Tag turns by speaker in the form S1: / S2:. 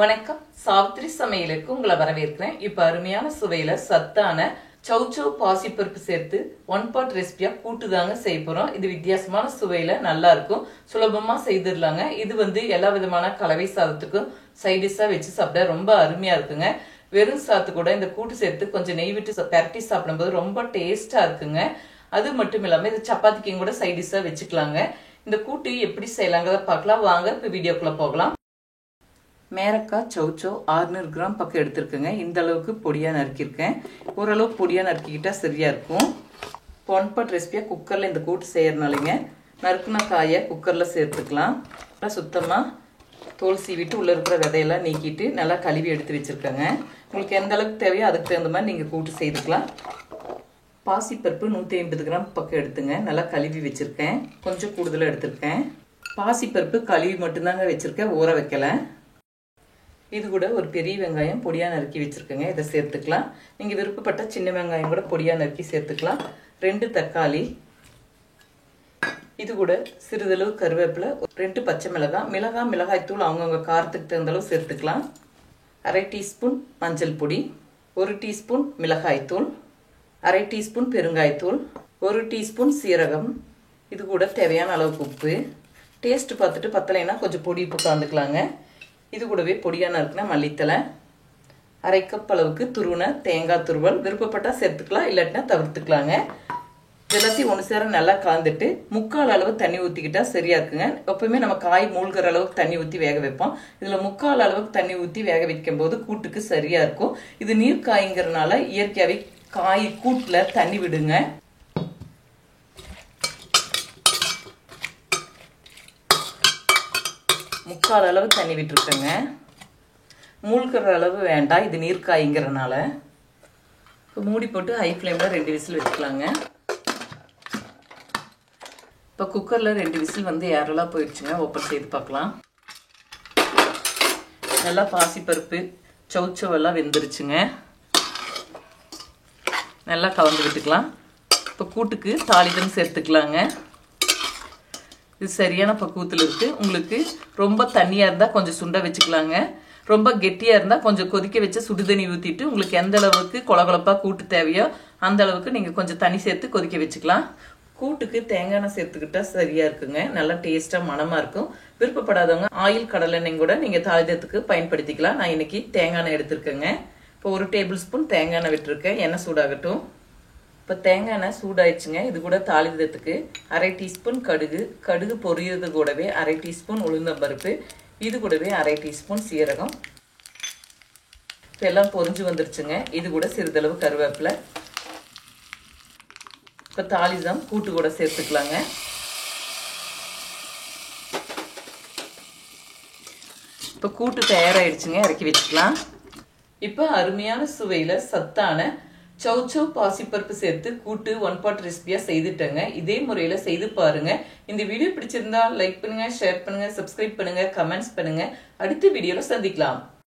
S1: வணக்கம். சாவித்ரி சமையலுக்கு உங்களை வரவேற்கிறேன். இப்ப அருமையான சுவையில சத்தான சௌச்சௌ பாசிப்பருப்பு சேர்த்து ஒன் பாட் ரெசிபியா கூட்டு தாங்க செய்ய போறோம். இது வித்தியாசமான சுவையில நல்லா இருக்கும். சுலபமா செய்திடலாங்க. இது எல்லா விதமான கலவை சாதத்துக்கும் சைடிஷா வச்சு சாப்பிட ரொம்ப அருமையா இருக்குங்க. வெறும் சாத்து கூட இந்த கூட்டு சேர்த்து கொஞ்சம் நெய் விட்டு பரட்டி சாப்பிடும்போது ரொம்ப டேஸ்டா இருக்குங்க. அது மட்டும் இல்லாம இது சப்பாத்திக்கும் கூட சைடிஷா வச்சுக்கலாங்க. இந்த கூட்டு எப்படி செய்யலாங்கிறத பார்க்கலாம். வாங்க இப்ப வீடியோக்குள்ள போகலாம். மேரக்காய் சௌச்சௌ 600 கிராம் பக்கம் எடுத்துருக்குங்க. இந்த அளவுக்கு பொடியாக நறுக்கியிருக்கேன். ஓரளவு பொடியாக நறுக்கிக்கிட்டா சரியாக இருக்கும். ஒன் பாட் ரெசிபியாக குக்கரில் இந்த கூட்டு செய்யறதுனாலங்க நறுக்குன காயை குக்கரில் சேர்த்துக்கலாம். சுத்தமாக தோல் சீவிட்டு உள்ளே இருக்கிற விதையெல்லாம் நீக்கிட்டு நல்லா கழுவி எடுத்து வச்சுருக்கேங்க. உங்களுக்கு எந்த அளவுக்கு தேவையோ அதுக்கு தகுந்த மாதிரி நீங்கள் கூட்டு செய்துக்கலாம். பாசிப்பருப்பு 150 கிராம் பக்கம் எடுத்துங்க. நல்லா கழுவி வச்சுருக்கேன். கொஞ்சம் கூடுதலாக எடுத்துருக்கேன். பாசிப்பருப்பு கழுவி மட்டும்தாங்க வச்சுருக்கேன், ஊற வைக்கலை. இது கூட ஒரு பெரிய வெங்காயம் பொடியாக நறுக்கி வச்சுருக்கேங்க. இதை சேர்த்துக்கலாம். நீங்கள் விருப்பப்பட்ட சின்ன வெங்காயம் கூட பொடியாக நறுக்கி சேர்த்துக்கலாம். 2 தக்காளி, இது கூட சிறிதளவு கருவேப்பிலை, 2 பச்சை மிளகாய், மிளகாய்த்தூள் அவங்கவுங்க காரத்துக்கு தகுந்தளவு சேர்த்துக்கலாம். 1/2 டீஸ்பூன் மஞ்சள் பொடி, 1 டீஸ்பூன் மிளகாய்த்தூள், 1/2 டீஸ்பூன் பெருங்காயத்தூள், 1 டீஸ்பூன் சீரகம், இது கூட தேவையான அளவுக்கு உப்பு. டேஸ்ட்டு பார்த்துட்டு பத்தலைன்னா கொஞ்சம் பொடி உப்பு கலந்துக்கலாங்க. இது கூடவே பொடியான இருக்குன்னா மல்லித்தலை, 1/2 கப் அளவுக்கு துருவன தேங்காய் துருவல், விருப்பப்பட்டால் சேர்த்துக்கலாம், இல்லாட்டினா தவிர்த்துக்கலாங்க. எல்லாத்தையும் ஒன்று சேர நல்லா கலந்துட்டு 3/4 அளவு தண்ணி ஊற்றிக்கிட்டா சரியா இருக்குங்க. எப்பவுமே நம்ம காய் மூழ்கிற அளவுக்கு தண்ணி ஊற்றி வேக வைப்போம். இதில் 3/4 அளவுக்கு தண்ணி ஊற்றி வேக வைக்கும் போது கூட்டுக்கு சரியா இருக்கும். இது நீர் காய்ங்கிறதுனால இயற்கையாகவே காய் கூட்டில் தண்ணி விடுங்க. முக்கால் அளவு தண்ணி விட்டுருக்கேங்க. மூழ்கிற அளவு வேண்டாம், இது நீர்க்காய்ங்கிறனால. இப்போ மூடி போட்டு ஹை ஃப்ளேமில் 2 விசில் வச்சுக்கலாங்க. இப்போ குக்கரில் 2 விசில் ஏரெல்லாம் போயிடுச்சுங்க. ஓப்பன் செய்து பார்க்கலாம். நல்லா பாசிப்பருப்பு சௌச்சௌவெல்லாம் வெந்துருச்சுங்க. நல்லா கலந்து விட்டுக்கலாம். இப்போ கூட்டுக்கு தாளிதம் சேர்த்துக்கலாங்க. இது சரியான பக்குவத்தில் இருக்குது. உங்களுக்கு ரொம்ப தண்ணியாக இருந்தால் கொஞ்சம் சுண்ட வச்சுக்கலாங்க. ரொம்ப கெட்டியாக இருந்தால் கொஞ்சம் கொதிக்க வச்சு சுடுதண்ணி ஊற்றிட்டு உங்களுக்கு எந்த அளவுக்கு கொலகொலப்பாக கூட்டு தேவையோ அந்த அளவுக்கு நீங்கள் கொஞ்சம் தண்ணி சேர்த்து கொதிக்க வச்சுக்கலாம். கூட்டுக்கு தேங்காய் எண்ணெய் சேர்த்துக்கிட்டா சரியாக இருக்குங்க. நல்லா டேஸ்ட்டாக மணமாக இருக்கும். விருப்பப்படாதவங்க ஆயில் கடலெண்ணெய் கூட நீங்கள் தாளிதத்துக்கு பயன்படுத்திக்கலாம். நான் இன்னைக்கு தேங்காய் எண்ணெய் எடுத்துருக்கேங்க. இப்போ 1 டேபிள் ஸ்பூன் தேங்காய் எண்ணெய் விட்டுருக்கேன். எண்ணெய் சூடாகட்டும். இப்போ தேங்காய் எண்ணெய் சூடாயிடுச்சுங்க. இது கூட தாளிதத்துக்கு 1/2 டீஸ்பூன் கடுகு பொரியது கூடவே 1/2 டீஸ்பூன் உளுந்தம்பருப்பு, இது கூடவே 1/2 டீஸ்பூன் சீரகம். இப்போ எல்லாம் பொரிஞ்சு வந்துருச்சுங்க. இது கூட சிறிதளவு கருவேப்பிலை. இப்போ தாளிதம் கூட்டு கூட சேர்த்துக்கலாங்க. இப்போ கூட்டு தயாராகிடுச்சுங்க. இறக்கி வச்சுக்கலாம். இப்போ அருமையான சுவையில் சத்தான சௌச்சௌ பாசிப்பருப்பு சேர்த்து கூட்டு ஒன் பாட் ரெசிபியா செய்துட்டேங்க. இதே முறையில செய்து பாருங்க. இந்த வீடியோ பிடிச்சிருந்தா லைக் பண்ணுங்க, ஷேர் பண்ணுங்க, சப்ஸ்கிரைப் பண்ணுங்க, கமெண்ட்ஸ் பண்ணுங்க. அடுத்த வீடியோல சந்திக்கலாம்.